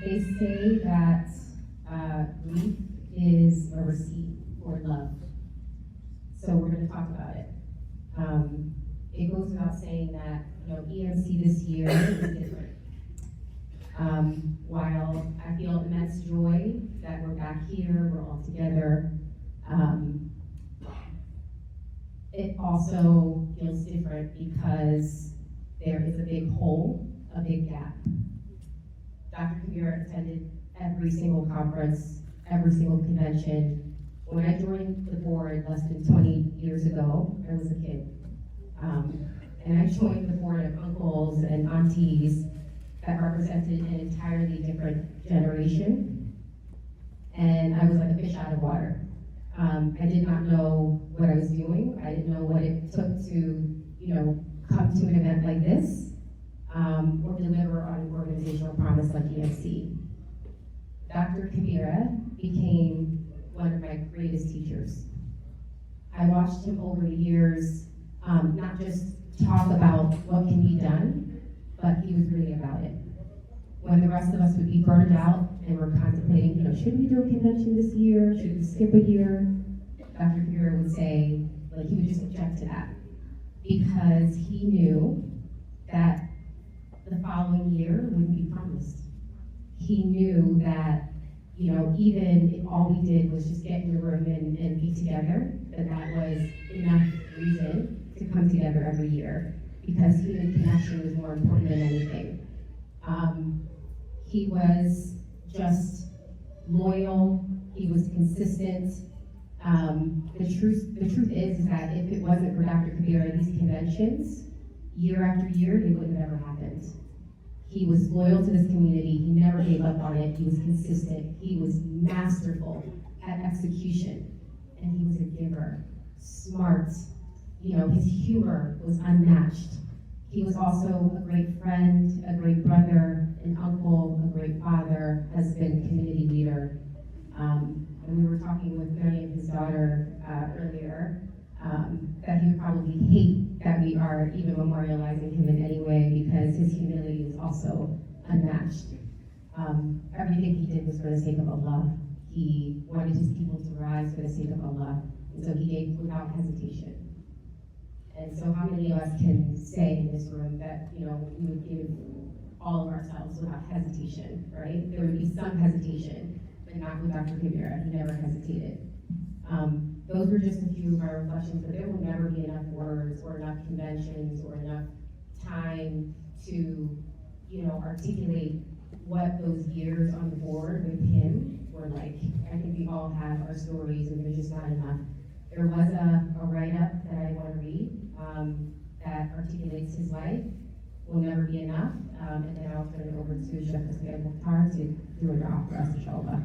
They say that grief is a receipt for love. So we're going to talk about it. It goes without saying that EMC this year is different. While I feel immense joy that we're back here, we're all together, it also feels different because there is a big hole, a big gap. Dr. Kebire attended every single conference, every single convention. When I joined the board less than 20 years ago, I was a kid. And I joined the board of uncles and aunties that represented an entirely different generation. And I was like a fish out of water. I did not know what I was doing. I didn't know what it took to, come to an event like this, or deliver on an organizational promise like EMC. Dr. Kebire became one of my greatest teachers. I watched him over the years, not just talk about what can be done, but he was really about it. When the rest of us would be burned out and we're contemplating, should we do a convention this year? Should we skip a year? Dr. Kebire would say, he would just object to that because he knew that the following year wouldn't be promised. He knew that, even if all we did was just get in the room and be together, that was enough reason to come together every year because human connection was more important than anything. He was just loyal, he was consistent. The truth is that if it wasn't for Dr. Kebire, these conventions, year after year, they wouldn't have ever happened. He was loyal to this community, he never gave up on it, he was consistent, he was masterful at execution, and he was a giver, smart, his humor was unmatched. He was also a great friend, a great brother, an uncle, a great father, husband, community leader. And we were talking with Mary and his daughter earlier, that he would probably hate that we are even memorializing him in any way because his humility was also unmatched. Everything he did was for the sake of Allah. He wanted his people to rise for the sake of Allah, and so he gave without hesitation. And so how many of us can say in this room that, we would give all of ourselves without hesitation, right? There would be some hesitation, but not with Dr. Kebire. He never hesitated. Those were just a few of our reflections, but there will never be enough words or enough conventions or enough time to, articulate what those years on the board with him were like. I think we all have our stories and there's just not enough. There was a write-up that I want to read that articulates his life. Will never be enough. And then I'll turn it over to Chef Mukhtar to do a draw for us, inshallah.